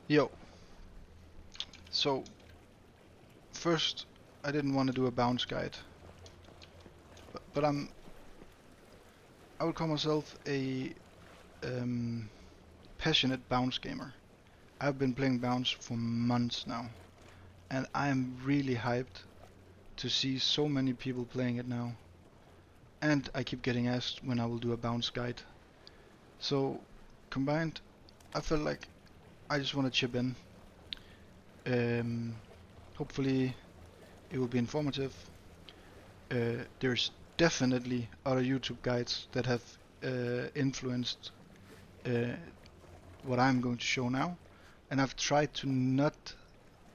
Yo, so first I didn't want to do a bounce guide, but I would call myself a um, passionate bounce gamer. I've been playing bounce for months now, and I am really hyped to see so many people playing it now. And I keep getting asked when I will do a bounce guide. So combined, I felt like I just want to chip in. Um, Hopefully it will be informative. There's definitely other YouTube guides that have influenced uh, what I'm going to show now, and I've tried to not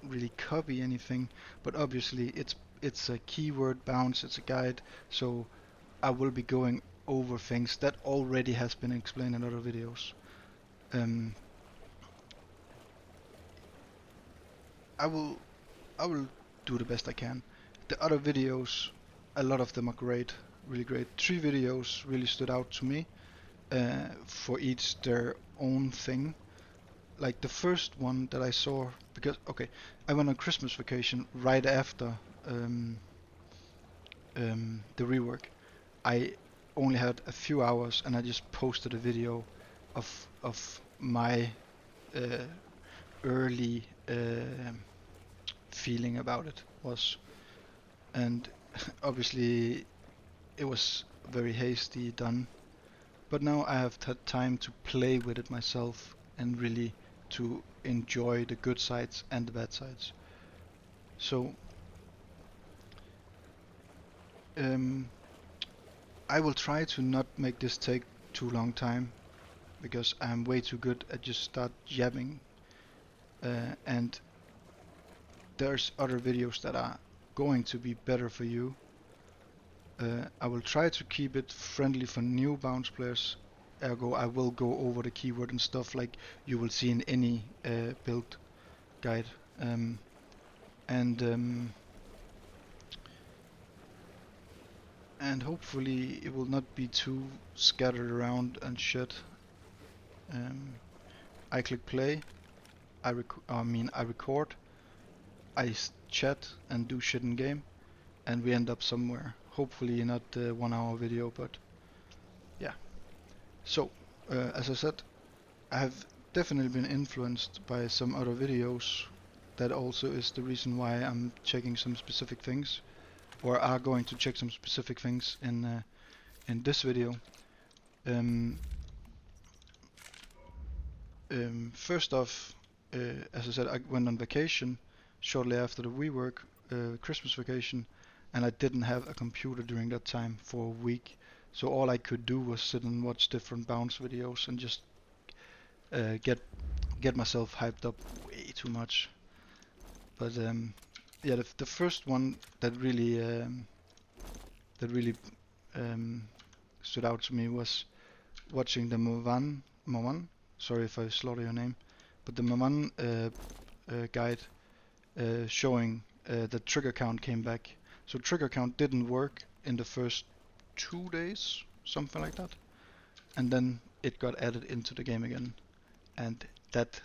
really copy anything, but obviously it's a keyword bounce, it's a guide, so I will be going over things that already has been explained in other videos. Um, I will I will do the best I can. The other videos, a lot of them are great, really great. Three videos really stood out to me for each their own thing. Like the first one that I saw, because okay, I went on Christmas vacation right after um, the rework. I only had a few hours, and I just posted a video of my uh, early feeling about it was, and obviously it was very hasty done. But now I have had time to play with it myself and really to enjoy the good sides and the bad sides. So um, I will try to not make this take too long time because I'm way too good at just start jabbing. And there's other videos that are going to be better for you. I will try to keep it friendly for new bounce players. Ergo, I will go over the keyword and stuff like you will see in any build guide. Um, and um, and hopefully it will not be too scattered around and shit. Um, I click play. I record. I chat and do shit in game, and we end up somewhere. Hopefully not a 1 hour video, but yeah. So, as I said, I have definitely been influenced by some other videos. That also is the reason why I'm checking some specific things, or are going to check some specific things in this video. Um, First off, as I said, I went on vacation shortly after the WeWork Christmas vacation, and I didn't have a computer during that time for a week. So all I could do was sit and watch different bounce videos and just get myself hyped up way too much. But yeah, the first one that really um, stood out to me was watching the Mawan. Sorry if I slaughter your name, but the Maman guide showing that trigger count came back. So trigger count didn't work in the first 2 days, something like that, and then it got added into the game again, and that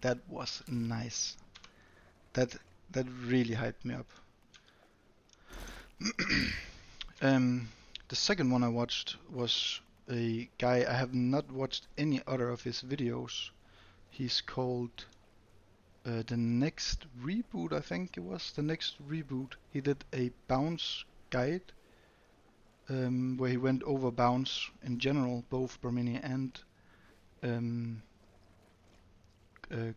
that was nice. That that really hyped me up. um, the second one I watched was a guy I have not watched any other of his videos. He's called the next reboot, I think it was the next reboot. He did a bounce guide where he went over bounce in general, both Bermini and um, uh,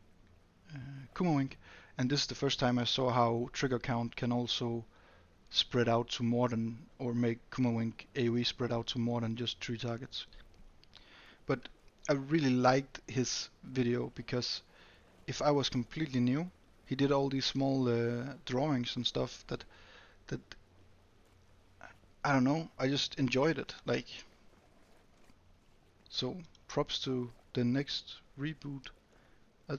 Kumawink. And this is the first time I saw how trigger count can also spread out to more than, or make Kumawink AoE spread out to more than just 3 targets. But I really liked his video because if I was completely new, he did all these small drawings and stuff that I don't know. I just enjoyed it. Like, so props to the next reboot. I,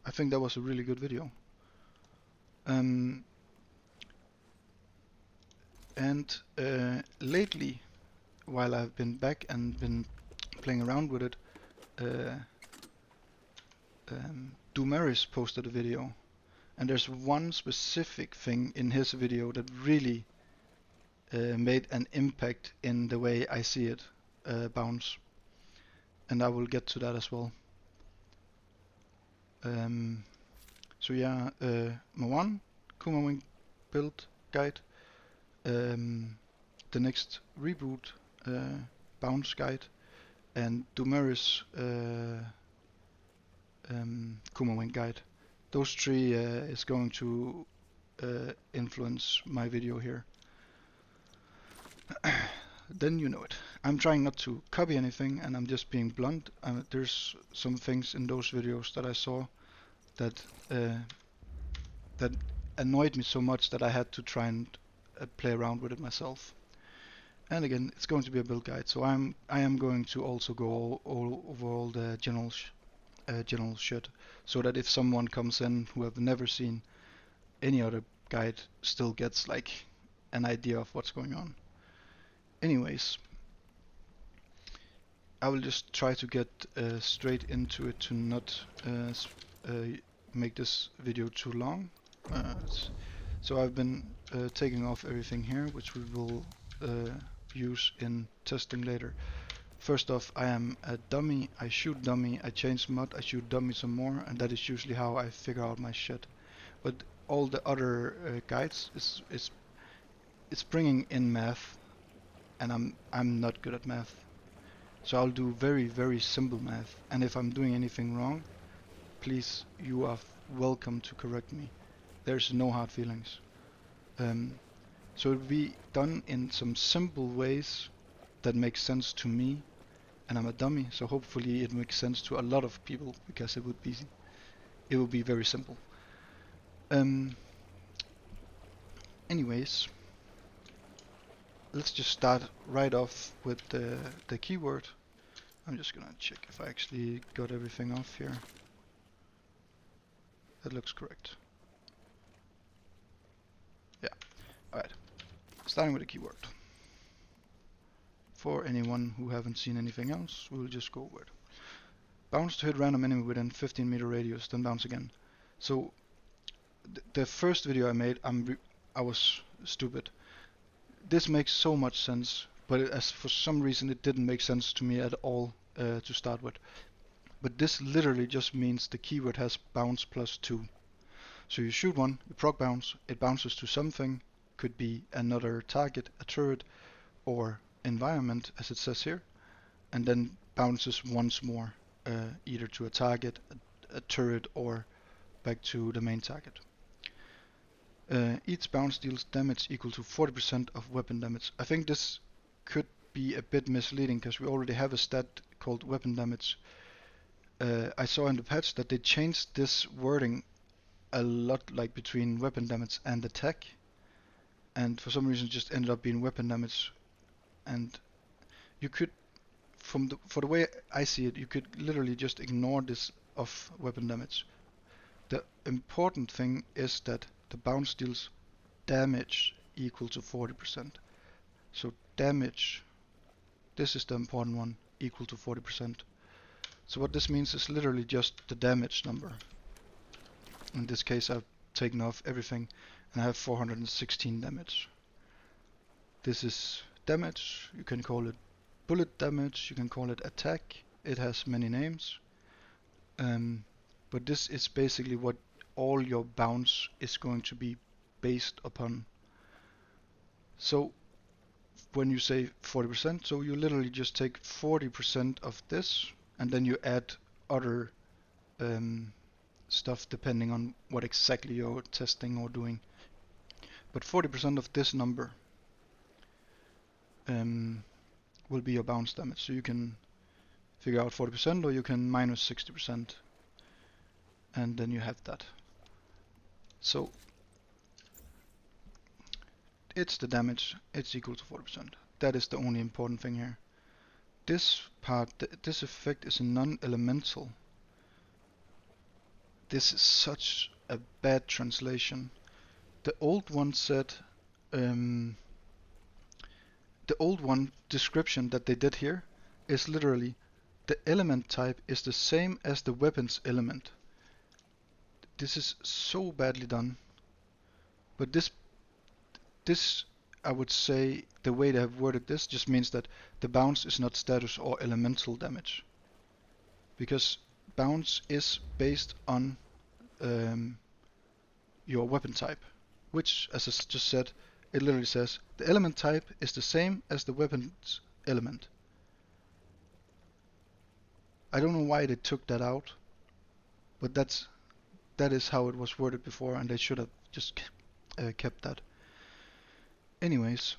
I think that was a really good video. Um, and lately, while I've been back and been playing around with it, uh, Dumeris posted a video, and there's one specific thing in his video that really made an impact in the way I see it bounce, and I will get to that as well. So yeah, my one Kumawink build guide, the next reboot bounce guide, and Dumeris Kumawink guide. Those three is going to influence my video here. Then you know it. I'm trying not to copy anything, and I'm just being blunt. There's some things in those videos that I saw that that annoyed me so much that I had to try and play around with it myself. And again, it's going to be a build guide, so I am going to also go all over all the general shit, so that if someone comes in who have never seen any other guide, still gets like an idea of what's going on. Anyways, I will just try to get straight into it to not make this video too long. So I've been taking off everything here, which we will use in testing later. First off, I am a dummy, I shoot dummy, I change mod, I shoot dummy some more, and that is usually how I figure out my shit. But all the other guides it's bringing in math, and I'm not good at math. So I'll do very, very simple math, and if I'm doing anything wrong, please, you are welcome to correct me. There's no hard feelings. So it'll be done in some simple ways that make sense to me, and I'm a dummy, so hopefully it makes sense to a lot of people, because it would be very simple. Anyways, let's just start right off with the keyword. I'm just gonna check if I actually got everything off here. That looks correct. Yeah, alright. Starting with the keyword. For anyone who haven't seen anything else, we'll just go over it. Bounce to hit random enemy within 15 meter radius, then bounce again. So the first video I made, I was stupid. This makes so much sense, but as for some reason it didn't make sense to me at all to start with. But this literally just means the keyword has bounce +2. So you shoot one, you proc bounce, it bounces to something, could be another target, a turret, or environment as it says here, and then bounces once more, either to a target, a turret, or back to the main target. Each bounce deals damage equal to 40% of weapon damage. I think this could be a bit misleading, because we already have a stat called weapon damage. I saw in the patch that they changed this wording a lot, like between weapon damage and attack, and for some reason it just ended up being weapon damage. And you could, for the way I see it, you could literally just ignore this of weapon damage. The important thing is that the bounce deals damage equal to 40%. So damage, this is the important one, equal to 40%. So what this means is literally just the damage number. In this case I've taken off everything, and I have 416 damage. This is damage, you can call it bullet damage, you can call it attack, it has many names. But this is basically what all your bounce is going to be based upon. So when you say 40%, so you literally just take 40% of this, and then you add other stuff depending on what exactly you're testing or doing. But 40% of this number will be your bounce damage. So you can figure out 40%, or you can minus 60%, and then you have that. So it's the damage, it's equal to 40%. That is the only important thing here. This part, this effect is non-elemental. This is such a bad translation. The old one said, the old one description that they did here is literally the element type is the same as the weapon's element. This is so badly done. But this I would say the way they have worded this just means that the bounce is not status or elemental damage, because bounce is based on your weapon type, which, as I just said, it literally says the element type is the same as the weapon's element. I don't know why they took that out, but that is how it was worded before, and they should have just kept that. Anyways,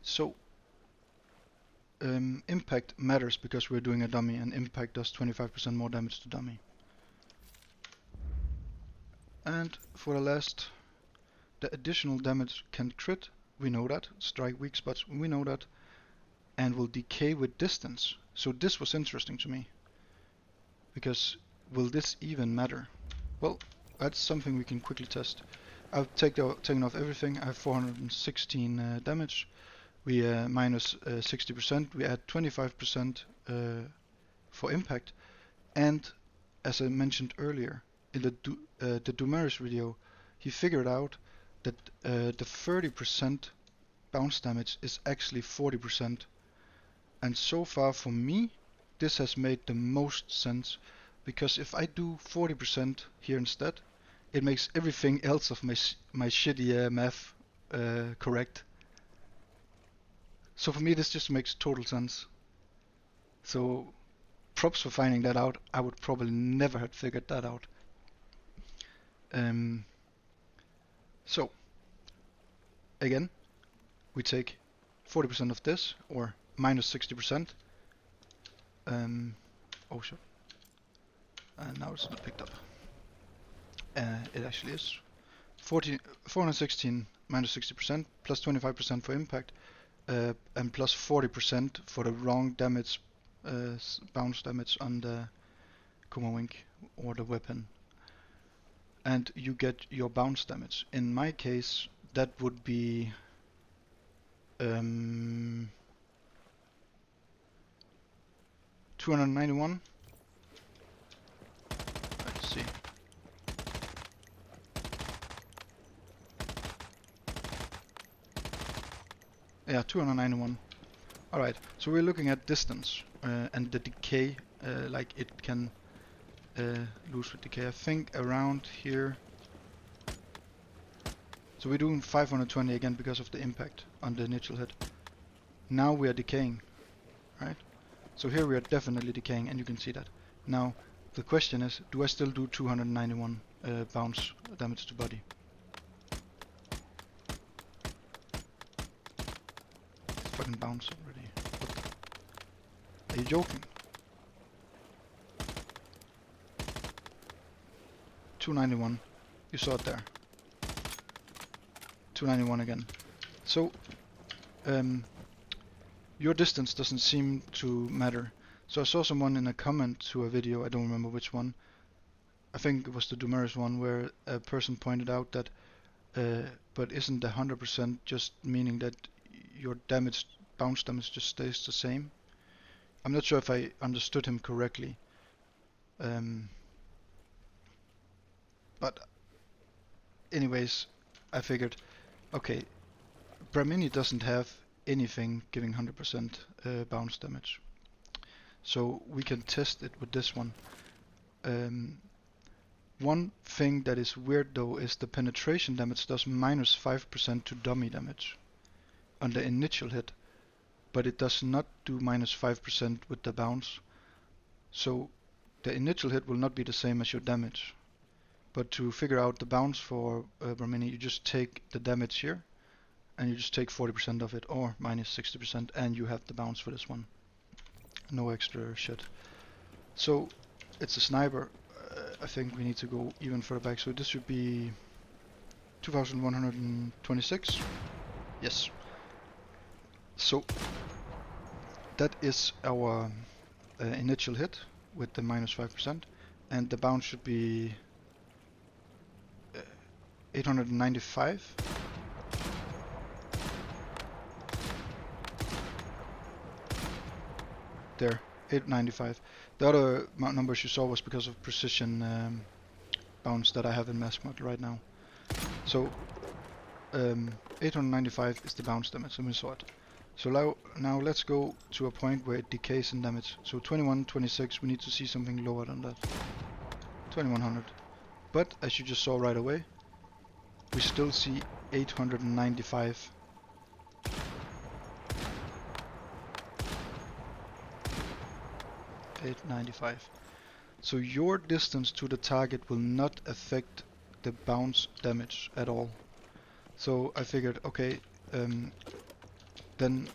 so impact matters because we're doing a dummy, and impact does 25% more damage to dummy. And for the last, the additional damage can crit, we know that, strike weak spots, we know that, and will decay with distance. So this was interesting to me, because will this even matter? Well, that's something we can quickly test. I've taken off everything. I have 416 damage. We minus 60%. We add 25% for impact. And as I mentioned earlier in the Dumaris video, he figured out that the 30% bounce damage is actually 40%. And so far for me, this has made the most sense, because if I do 40% here instead, it makes everything else of my shitty math correct. So for me, this just makes total sense. So props for finding that out. I would probably never have figured that out. So again, we take 40% of this, or minus 60%. Oh shit. And now it's not picked up. It actually is. 416 minus 60% plus 25% for impact, and plus 40% for the wrong damage, bounce damage on the Kumawink or the weapon. And you get your bounce damage. In my case, that would be 291. Let's see. Yeah, 291. Alright, so we're looking at distance and the decay, like it can lose with decay. I think around here. So we're doing 520 again because of the impact on the initial hit. Now we are decaying, right? So here we are definitely decaying, and you can see that. Now the question is, do I still do 291 bounce damage to body? It's fucking bounce already. Are you joking? 291. You saw it there. 291 again. So your distance doesn't seem to matter. So I saw someone in a comment to a video, I don't remember which one, I think it was the Dumaris one, where a person pointed out that but isn't the 100% just meaning that your damage, bounce damage, just stays the same? I'm not sure if I understood him correctly. But anyways, I figured, okay, Bramini doesn't have anything giving 100% bounce damage, so we can test it with this one. One thing that is weird though is the penetration damage does minus 5% to dummy damage on the initial hit, but it does not do minus 5% with the bounce. So the initial hit will not be the same as your damage. But to figure out the bounce for Bramini, you just take the damage here, and you just take 40% of it, or minus 60%, and you have the bounce for this one. No extra shit. So it's a sniper. I think we need to go even further back, so this should be 2126. Yes. So that is our initial hit with the minus 5%, and the bounce should be 895. There. 895. The other numbers you saw was because of precision bounce that I have in mass mod right now. So 895 is the bounce damage, and we saw it. So now let's go to a point where it decays in damage. So 2126, we need to see something lower than that. 2100. But as you just saw right away, we still see 895. So your distance to the target will not affect the bounce damage at all. So I figured, okay, then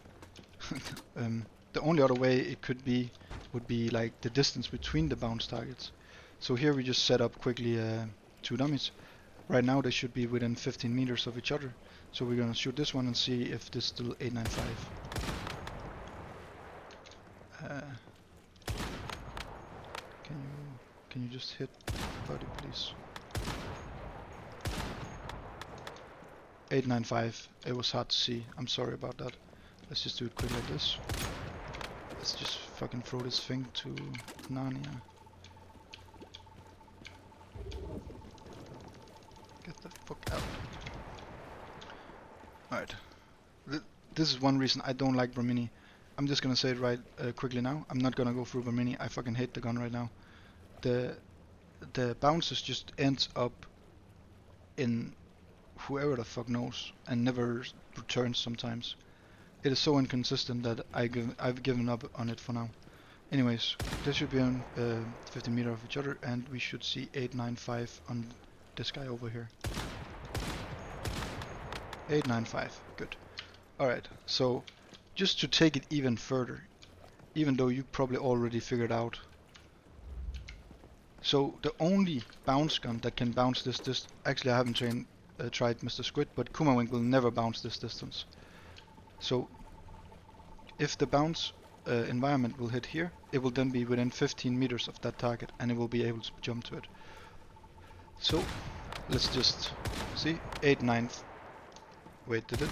the only other way it could be would be like the distance between the bounce targets. So here we just set up quickly 2 dummies. Right now they should be within 15 meters of each other. So we're gonna shoot this one and see if this is still 895. Can you just hit buddy, please? 895. It was hard to see. I'm sorry about that. Let's just do it quick like this. Let's just fucking throw this thing to Narnia. Get the fuck out. Alright. This is one reason I don't like Vermini. I'm just gonna say it right quickly now. I'm not gonna go through Vermini. I fucking hate the gun right now. The bounces just ends up in whoever the fuck knows and never returns sometimes. It is so inconsistent that I've given up on it for now. Anyways, they should be on 50 meters of each other, and we should see 895 on this guy over here. 895, good. Alright, so just to take it even further, even though you probably already figured out. So the only bounce gun that can bounce this actually I haven't tried Mr. Squid, but Kumawink will never bounce this distance. So if the bounce environment will hit here, it will then be within 15 meters of that target, and it will be able to jump to it. So let's just see. 8-9. Wait, did it?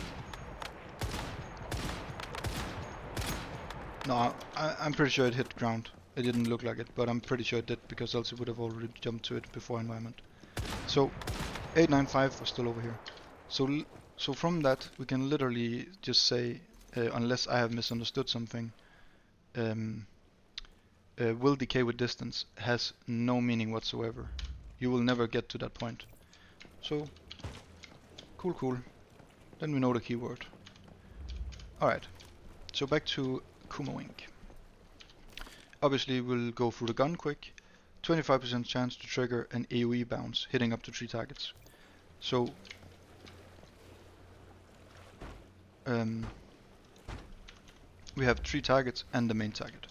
No, I'm pretty sure it hit ground. It didn't look like it, but I'm pretty sure it did, because else it would have already jumped to it before environment. So 895 was still over here. So from that we can literally just say, unless I have misunderstood something, will decay with distance has no meaning whatsoever. You will never get to that point. So cool. Then we know the keyword. Alright, so back to Kumawink. Obviously we'll go through the gun quick. 25% chance to trigger an AoE bounce hitting up to 3 targets. So we have 3 targets and the main target.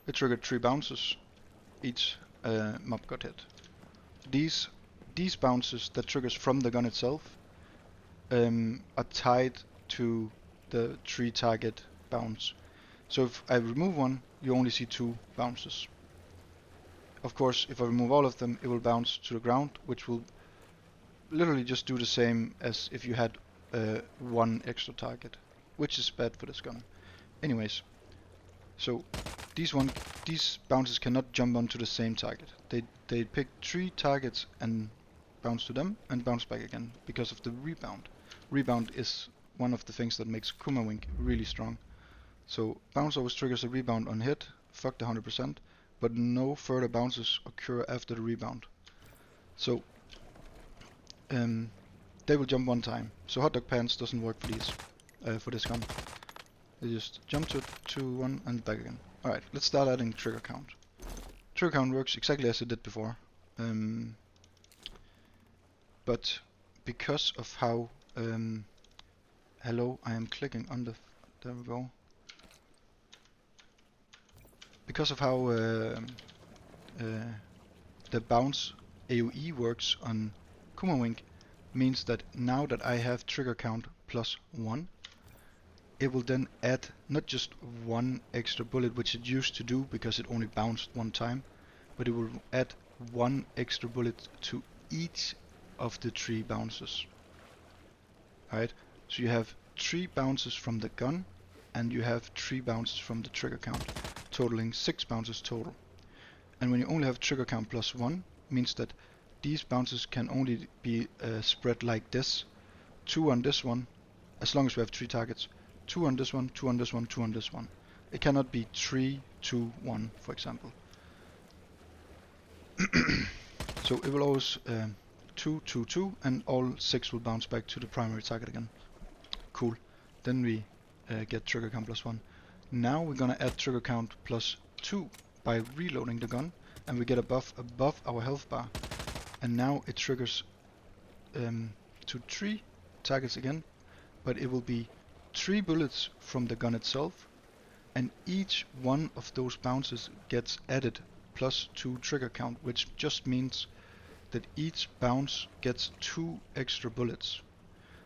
It triggered 3 bounces. Each mob got hit. These bounces that triggers from the gun itself are tied to the 3 target bounce. So if I remove one, you only see 2 bounces. Of course, if I remove all of them, it will bounce to the ground, which will literally just do the same as if you had 1 extra target, which is bad for this gun. Anyways, so these bounces cannot jump onto the same target. They pick 3 targets and bounce to them and bounce back again because of the rebound. Rebound is one of the things that makes Kumawink really strong. So bounce always triggers a rebound on hit, fuck the 100%, but no further bounces occur after the rebound. So they will jump 1 time. So hot dog pants doesn't work for these, for this gun. They just jump to 1 and back again. Alright, let's start adding trigger count. Trigger count works exactly as it did before, but because of how hello, I am clicking on the there we go. Because of how the bounce AoE works on Kumawink, means that now that I have trigger count plus 1, it will then add not just 1 extra bullet, which it used to do because it only bounced 1 time, but it will add 1 extra bullet to each of the 3 bounces. Alright, so you have 3 bounces from the gun and you have 3 bounces from the trigger count, totaling 6 bounces total. And when you only have trigger count +1, means that these bounces can only be spread like this. 2 on this one, as long as we have 3 targets. 2 on this one, 2 on this one, 2 on this one. It cannot be 3, 2, 1, for example. So it will always 2, 2, 2, and all 6 will bounce back to the primary target again. Cool. Then we get trigger count +1. Now we're gonna add trigger count +2 by reloading the gun, and we get a buff above our health bar. And now it triggers to 3 targets again, but it will be 3 bullets from the gun itself, and each one of those bounces gets added +2 trigger count, which just means that each bounce gets 2 extra bullets.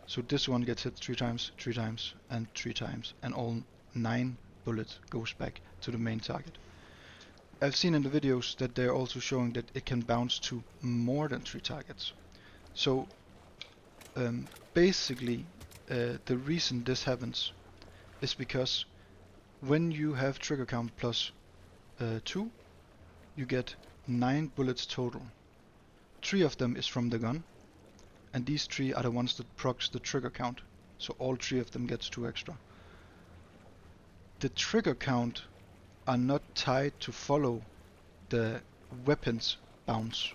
So this one gets hit 3 times, 3 times, and 3 times, and all 9 bullets goes back to the main target. I've seen in the videos that they're also showing that it can bounce to more than 3 targets. So basically the reason this happens is because when you have trigger count +2, you get 9 bullets total. 3 of them is from the gun, and these 3 are the ones that procs the trigger count, so all 3 of them gets 2 extra. The trigger count are not tied to follow the weapons bounce.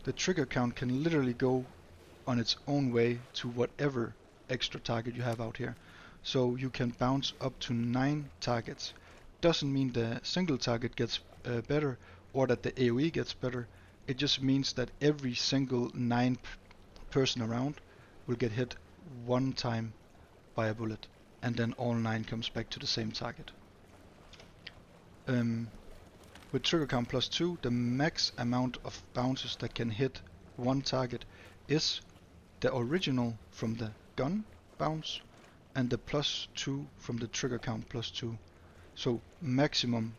The trigger count can literally go on its own way to whatever extra target you have out here. So you can bounce up to 9 targets. Doesn't mean the single target gets better or that the AoE gets better. It just means that every single 9 person around will get hit 1 time by a bullet, and then all 9 comes back to the same target. With trigger count +2, the max amount of bounces that can hit 1 target is the original from the gun bounce and the +2 from the trigger count +2. So maximum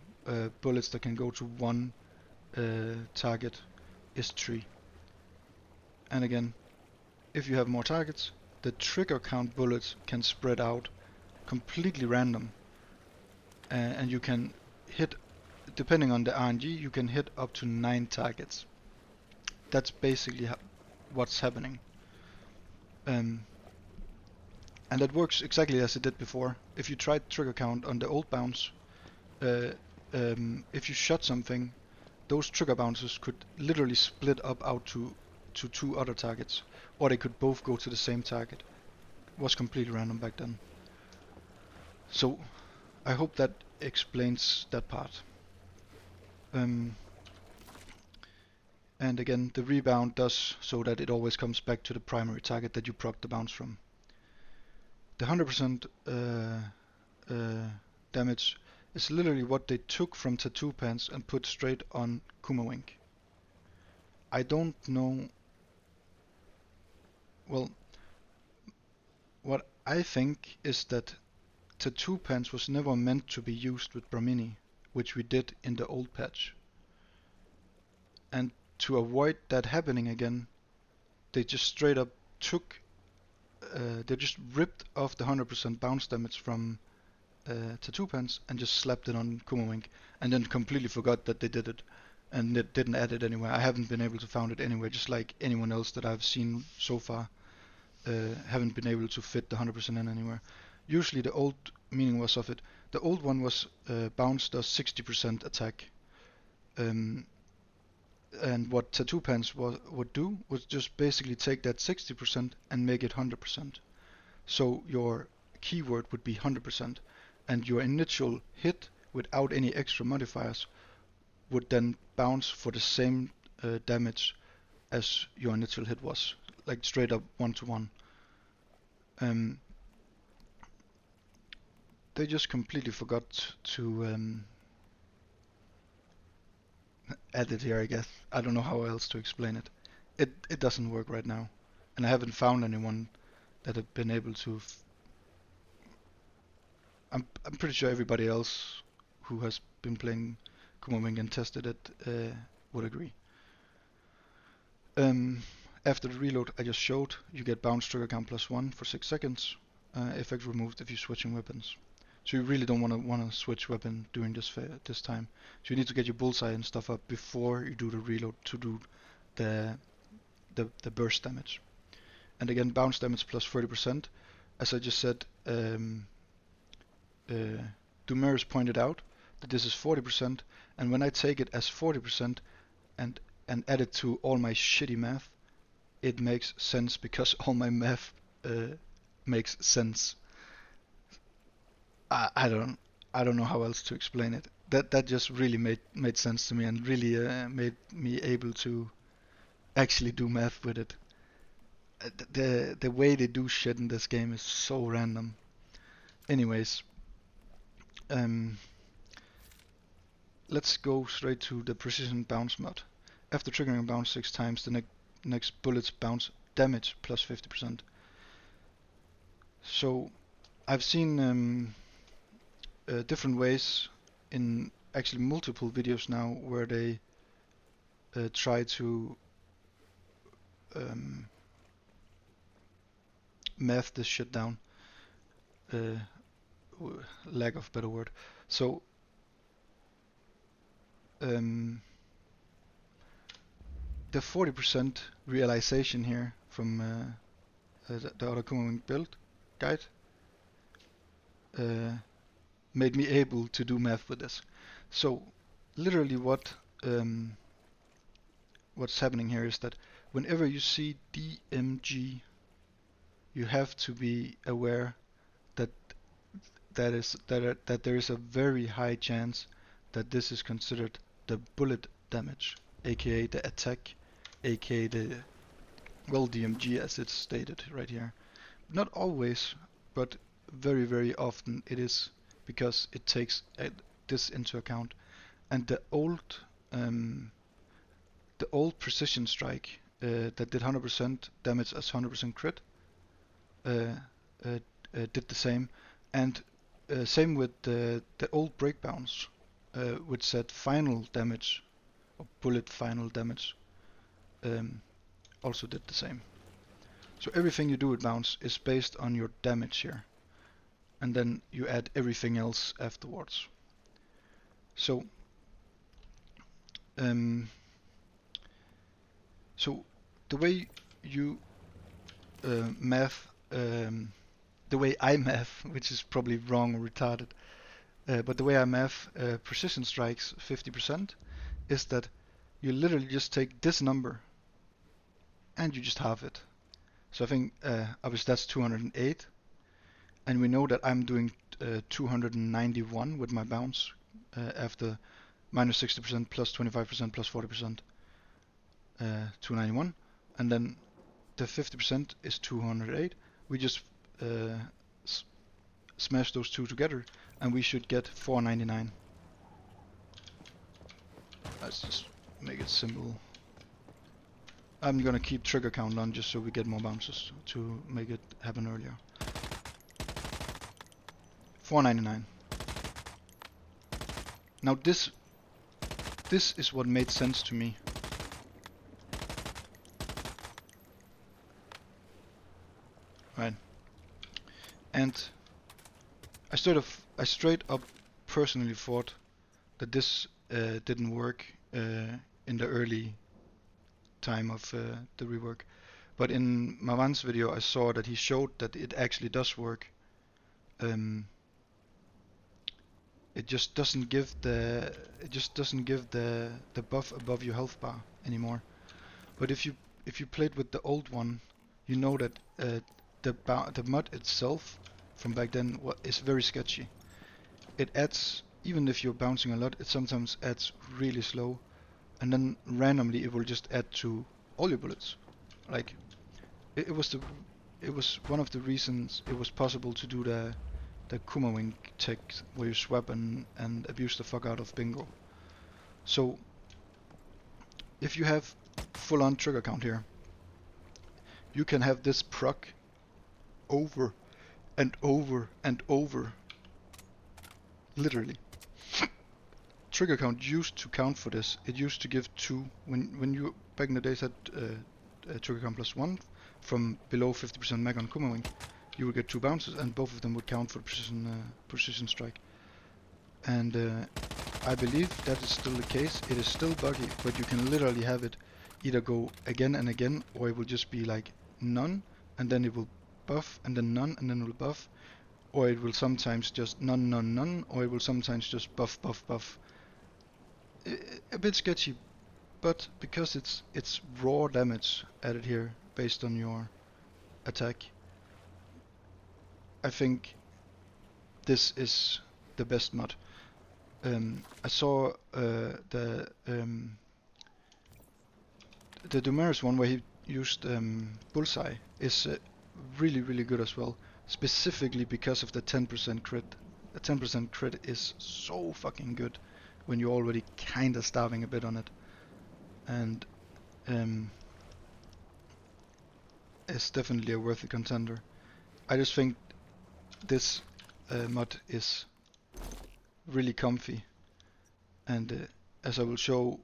bullets that can go to 1 target is 3. And again, if you have more targets, the trigger count bullets can spread out completely random, and you can hit, depending on the RNG, you can hit up to 9 targets. That's basically what's happening. And that works exactly as it did before. If you tried trigger count on the old bounce, if you shot something, those trigger bounces could literally split up out to 2 other targets, or they could both go to the same target. It was completely random back then. So I hope that explains that part. And again, the rebound does so that it always comes back to the primary target that you proc the bounce from. The 100% damage is literally what they took from Tattoo Pants and put straight on Kumawink. I don't know. Well, what I think is that Tattoo Pants was never meant to be used with Bramini, which we did in the old patch. And to avoid that happening again, they just straight up took, they just ripped off the 100% bounce damage from Tattoo Pants and just slapped it on Kumawink, and then completely forgot that they did it, and it didn't add it anywhere. I haven't been able to find it anywhere, just like anyone else that I've seen so far. Haven't been able to fit the 100% in anywhere. Usually the old meaning was of it, the old one was bounce does 60% attack. And what Tattoo Pants would do was just basically take that 60% and make it 100%. So your keyword would be 100%, and your initial hit without any extra modifiers would then bounce for the same damage as your initial hit was, like straight up 1-to-1. They just completely forgot to add it here, I guess. I don't know how else to explain it. It doesn't work right now, and I haven't found anyone that have been able to. I'm pretty sure everybody else who has been playing Kumawink and tested it would agree. After the reload I just showed, you get bounce trigger count +1 for 6 seconds. Effect removed if you're switching weapons. So you really don't want to switch weapon during this time. So you need to get your bullseye and stuff up before you do the reload to do the burst damage. And again, bounce damage plus 30%. As I just said, Dumeris pointed out that this is 40%, and when I take it as 40% and add it to all my shitty math, it makes sense because all my math makes sense. I don't know how else to explain it. That just really made sense to me and really made me able to actually do math with it. The way they do shit in this game is so random. Anyways, let's go straight to the precision bounce mod. After triggering a bounce 6 times, the next bullets bounce damage plus 50%. So I've seen different ways in actually multiple videos now where they try to math this shit down. Lack of better word. So the 40% realization here from the other Kumawink build guide made me able to do math with this. So literally what's happening here is that whenever you see DMG, you have to be aware that there is a very high chance that this is considered the bullet damage, aka the attack, aka the DMG as it's stated right here. Not always, but very often it is, because it takes this into account. And the old precision strike that did 100% damage as 100% crit did the same, and same with the old break bounce, which said final damage or bullet final damage, also did the same. So everything you do with bounce is based on your damage here, and then you add everything else afterwards. So the way you math, the way I math, which is probably wrong or retarded, but the way I math precision strikes 50% is that you literally just take this number and you just halve it. So I think obviously that's 208, and we know that I'm doing 291 with my bounce after minus 60% plus 25% plus 40%, 291, and then the 50% is 208. We just smash those two together and we should get 499. Let's just make it simple. I'm gonna keep trigger count on just so we get more bounces to make it happen earlier. 499. Now this is what made sense to me. Right. And I straight up personally thought that this didn't work in the early time of the rework, but in Mavan's video I saw that he showed that it actually does work. It just doesn't give the buff above your health bar anymore. But if you played with the old one, you know that the mod itself from back then is very sketchy. It adds, even if you're bouncing a lot, it sometimes adds really slow, and then randomly it will just add to all your bullets. Like it was one of the reasons it was possible to do the Kumawink tech where you swap and abuse the fuck out of bingo. So if you have full on trigger count here, you can have this proc over and over and over. Literally. Trigger count used to count for this. It used to give 2 when you back in the days had trigger count plus 1 from below 50% mag on Kumawink. you would get 2 bounces, and both of them would count for precision strike. And I believe that is still the case. It is still buggy, but you can literally have it either go again and again, or it will just be like none, and then it will buff, and then none, and then it will buff, or it will sometimes just none, none, none, or it will sometimes just buff, buff, buff. A bit sketchy, but because it's raw damage added here based on your attack, I think this is the best mod. I saw the Dumeris one where he used Bullseye is really, really good as well, specifically because of the 10% crit. The 10% crit is so fucking good when you're already kinda starving a bit on it, and it's definitely a worthy contender. I just think this mod is really comfy, and as I will show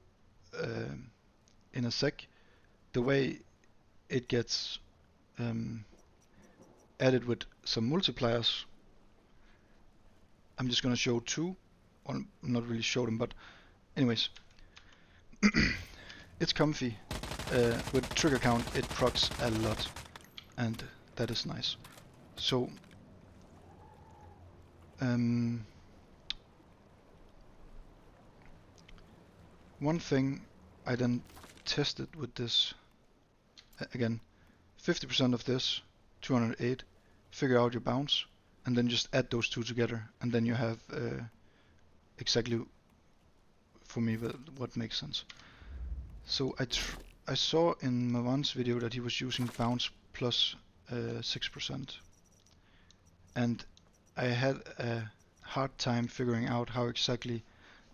in a sec, the way it gets added with some multipliers. I'm just gonna show 2, or not really show them, but anyways, it's comfy. With trigger count it procs a lot, and that is nice. So one thing I then tested with this, again, 50% of this, 208, figure out your bounce, and then just add those two together, and then you have exactly, for me, what makes sense. So I saw in Mavan's video that he was using bounce plus 6%, and I had a hard time figuring out how exactly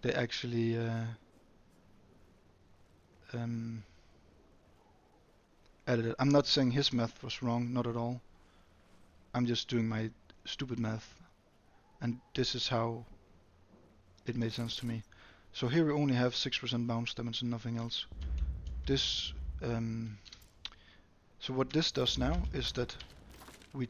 they actually added it. I'm not saying his math was wrong, not at all. I'm just doing my stupid math, and this is how it made sense to me. So here we only have 6% bounce damage and nothing else. This so what this does now is that we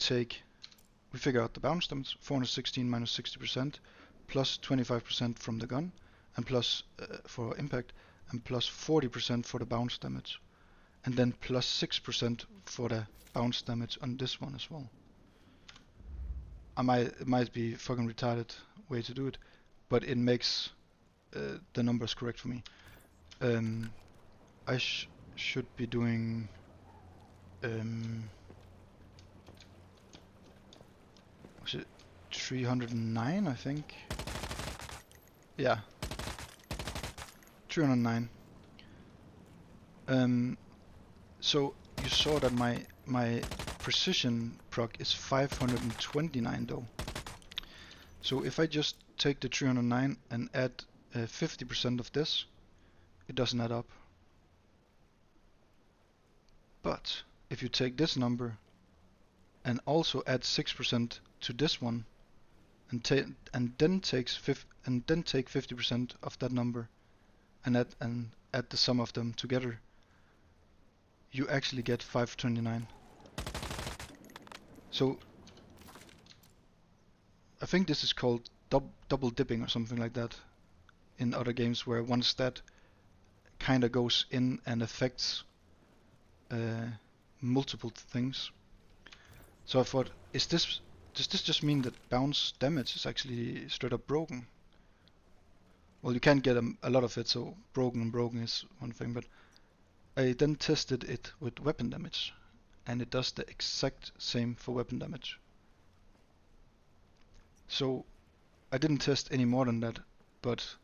figure out the bounce damage, 416 minus 60%, plus 25% from the gun, and plus for impact, and plus 40% for the bounce damage, and then plus 6% for the bounce damage on this one as well. It might be fucking retarded way to do it, but it makes the numbers correct for me. I should be doing was it 309, I think? Yeah, 309. So you saw that my precision proc is 529 though. So if I just take the 309 and add 50% of this, it doesn't add up. But if you take this number and also add 6% to this one, and then take 50% of that number, and add the sum of them together, you actually get 529. So I think this is called double dipping or something like that in other games, where one stat kinda goes in and affects multiple things. So I thought, does this just mean that bounce damage is actually straight up broken? Well, you can't get a lot of it, so broken is one thing, but I then tested it with weapon damage, and it does the exact same for weapon damage. So I didn't test any more than that, but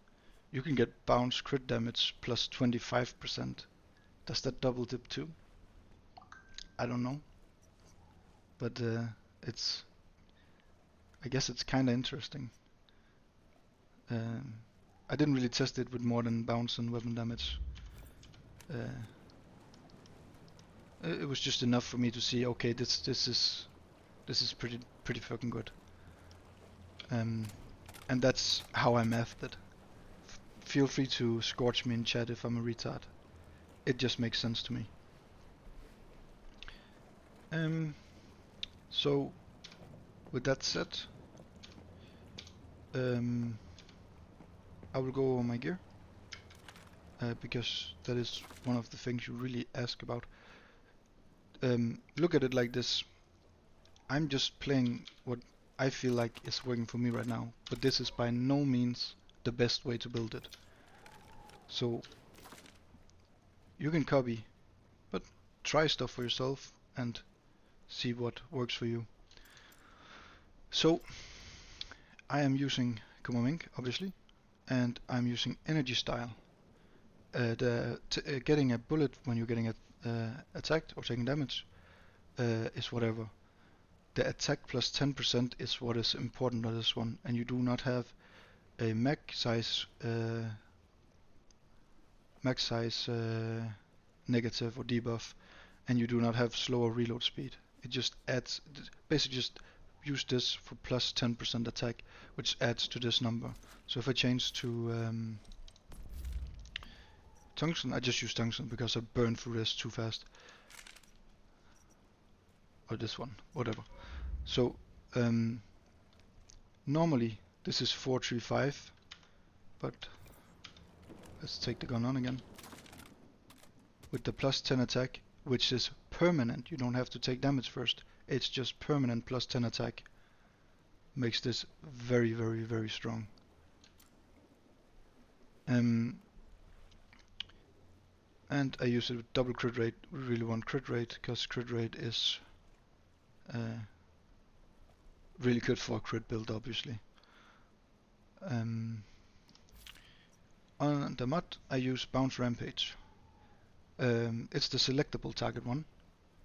you can get bounce crit damage plus 25%. Does that double dip too? I don't know, but I guess it's kinda interesting. I didn't really test it with more than bounce and weapon damage. It was just enough for me to see, okay, this is pretty fucking good. And that's how I mathed it. Feel free to scorch me in chat if I'm a retard. It just makes sense to me. So with that said, I will go over my gear, because that is one of the things you really ask about. Look at it like this. I'm just playing what I feel like is working for me right now, but this is by no means the best way to build it. So you can copy, but try stuff for yourself and see what works for you. So I am using Kumawink, obviously, and I'm using energy style. Getting a bullet when you're getting attacked or taking damage is whatever. The attack plus 10% is what is important on this one, and you do not have a max size negative or debuff, and you do not have slower reload speed. It just adds, basically just use this for plus 10% attack, which adds to this number. So if I change to tungsten, I just use tungsten because I burn through this too fast. Or this one, whatever. So normally this is 435, but let's take the gun on again. With the plus 10 attack, which is permanent, you don't have to take damage first, it's just permanent plus 10 attack, makes this very, very, very strong. And I use it with double crit rate. We really want crit rate, because crit rate is really good for a crit build, obviously. On the mod, I use Bounce Rampage. It's the selectable target one,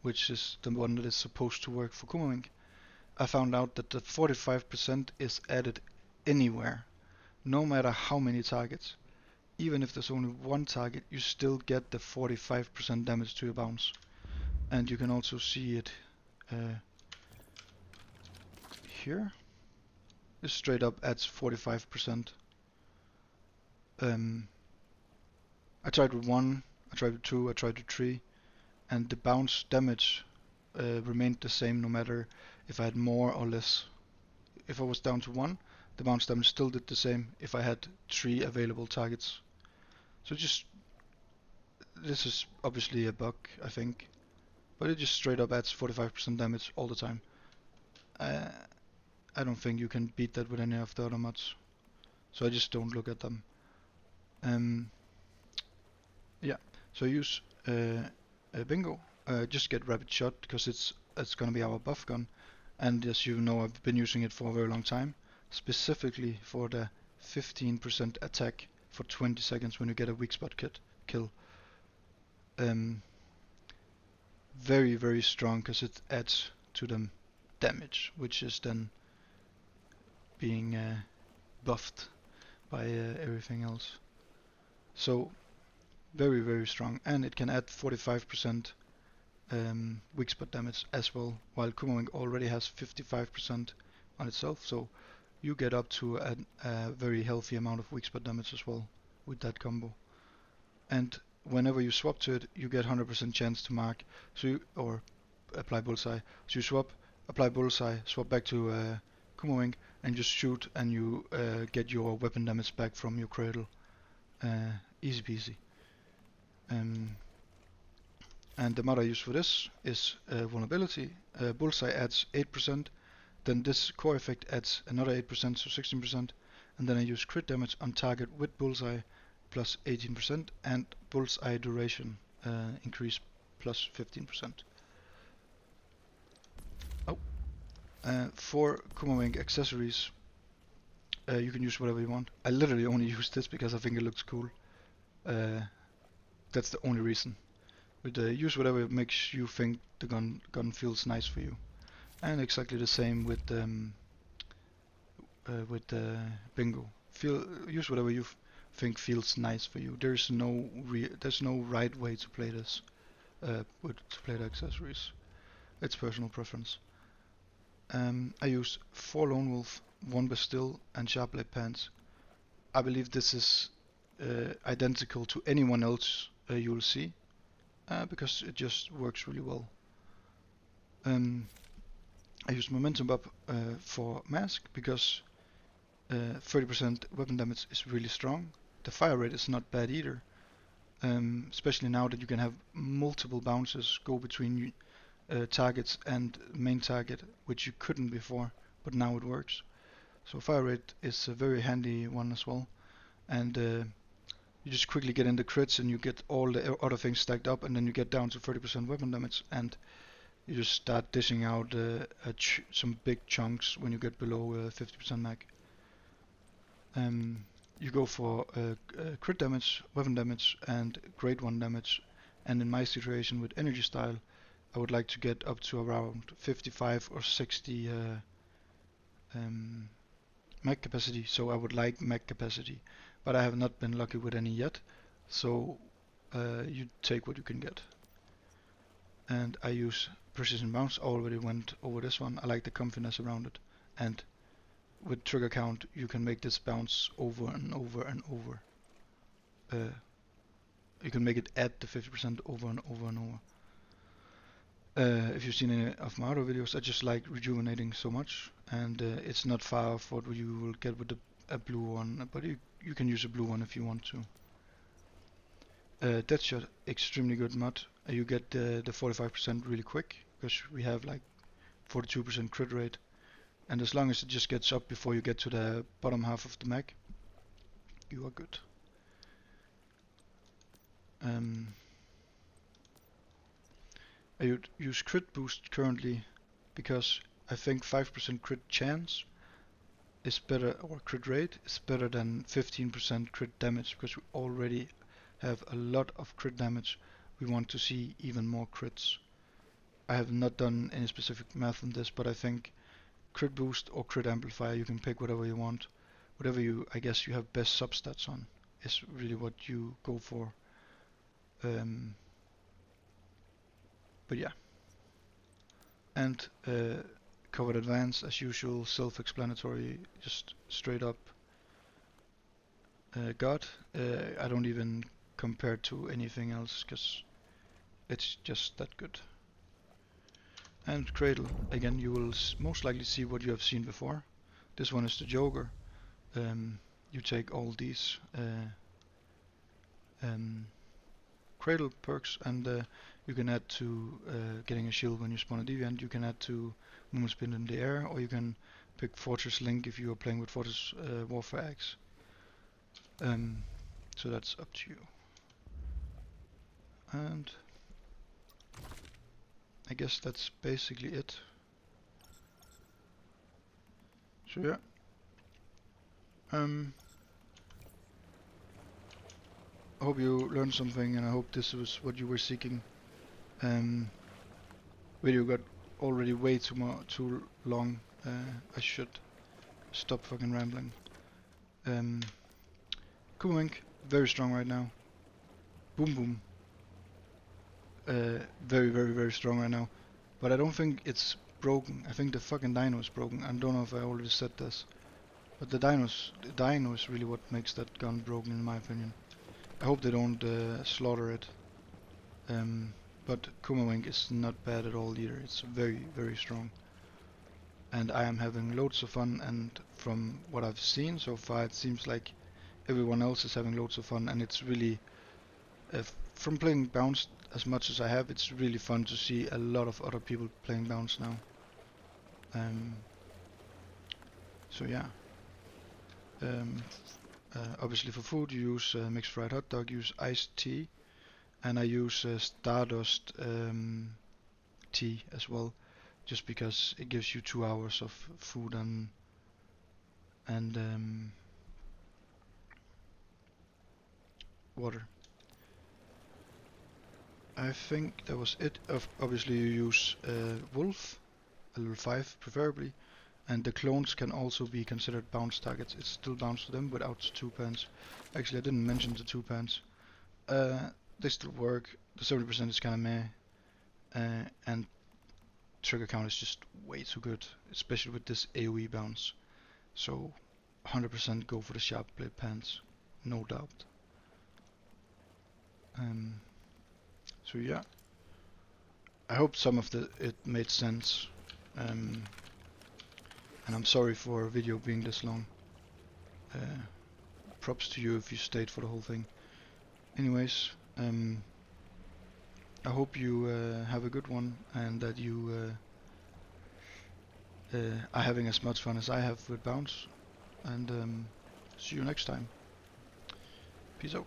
which is the one that is supposed to work for Kumawink. I found out that the 45% is added anywhere, no matter how many targets. Even if there's only one target, you still get the 45% damage to your bounce. And you can also see it here. This straight up adds 45%. I tried with 1, I tried with 2, I tried with 3, and the bounce damage remained the same no matter if I had more or less. If I was down to 1, the bounce damage still did the same if I had 3 available targets. So this is obviously a bug, I think, but it just straight up adds 45% damage all the time. I don't think you can beat that with any of the other mods, so I just don't look at them. Yeah, so use Bingo. Just get Rapid Shot because it's gonna be our buff gun, and as you know, I've been using it for a very long time, specifically for the 15% attack for 20 seconds when you get a weak spot kill. Very, very strong because it adds to the damage, which is then being buffed by everything else. So very, very strong, and it can add 45% weak spot damage as well, while Kumawink already has 55% on itself, so you get up to a very healthy amount of weak spot damage as well with that combo. And whenever you swap to it, you get 100% chance to mark, or apply bullseye. So you swap, apply bullseye, swap back to Kumawink, and just shoot, and you get your weapon damage back from your cradle. Easy peasy. And the mod I use for this is vulnerability. Bullseye adds 8%, then this core effect adds another 8%, so 16%, and then I use crit damage on target with bullseye plus 18%, and bullseye duration increase plus 15%. For Kumawink accessories, you can use whatever you want. I literally only use this because I think it looks cool. That's the only reason. But use whatever makes you think the gun feels nice for you. And exactly the same with Bingo. Use whatever you think feels nice for you. There's no right way to play this. To play the accessories. It's personal preference. I use 4 Lone Wolf, 1 Bastille, and Sharp Blade Pants. I believe this is identical to anyone else you will see, because it just works really well. I use momentum up for mask because 30% weapon damage is really strong. The fire rate is not bad either, especially now that you can have multiple bounces go between targets and main target, which you couldn't before, but now it works. So fire rate is a very handy one as well, and you just quickly get in the crits and you get all the other things stacked up, and then you get down to 30% weapon damage, and you just start dishing out some big chunks when you get below 50% mag. You go for crit damage, weapon damage, and grade 1 damage, and in my situation with energy style, I would like to get up to around 55 or 60 mag capacity, so I would like mag capacity, but I have not been lucky with any yet, so you take what you can get. And I use precision bounce. I already went over this one. I like the confidence around it, and with trigger count you can make this bounce over and over and over. You can make it add the 50% over and over and over. If you've seen any of my other videos, I just like rejuvenating so much, and it's not far off what you will get with a blue one, but you can use a blue one if you want to. Deadshot, extremely good mod. You get the 45% really quick, because we have like 42% crit rate, and as long as it just gets up before you get to the bottom half of the mag, you are good. I would use crit boost currently because I think 5% crit chance is better, or crit rate is better than 15% crit damage, because we already have a lot of crit damage. We want to see even more crits. I have not done any specific math on this, but I think crit boost or crit amplifier, you can pick whatever you want. Whatever I guess you have best substats on is really what you go for. But yeah. And covered advance as usual, self-explanatory, just straight up God. I don't even compare to anything else because it's just that good. And cradle, again you will most likely see what you have seen before. This one is the Joker. You take all these cradle perks, and you can add to getting a shield when you spawn a deviant. You can add to movement spin in the air, or you can pick Fortress Link if you are playing with Fortress Warfare Axe. So that's up to you. And I guess that's basically it. So yeah. I hope you learned something, and I hope this was what you were seeking. Video got already way too long. I should stop fucking rambling. Kumawink, very strong right now. Boom Boom, very strong right now. But I don't think it's broken. I think the fucking dino is broken. I don't know if I already said this, but the dino is really what makes that gun broken, in my opinion. I hope they don't slaughter it. But Kumawink is not bad at all either. It's very strong. And I am having loads of fun, and from what I've seen so far, it seems like everyone else is having loads of fun, and it's really, from playing Bounce as much as I have, it's really fun to see a lot of other people playing Bounce now. So yeah. Obviously for food you use mixed fried hot dog, use iced tea, and I use Stardust tea as well, just because it gives you 2 hours of food and water. I think that was it. Obviously you use Wolf, a level 5 preferably, and the clones can also be considered bounce targets. It's still bounce to them without 2 pants. Actually I didn't mention the 2 pants. They still work. The 70% is kinda meh, and trigger count is just way too good, especially with this AoE bounce. So 100% go for the sharp blade pants, no doubt. So yeah, I hope some of it made sense. And I'm sorry for a video being this long. Props to you if you stayed for the whole thing. Anyways, I hope you have a good one and that you are having as much fun as I have with Bounce. And see you next time. Peace out.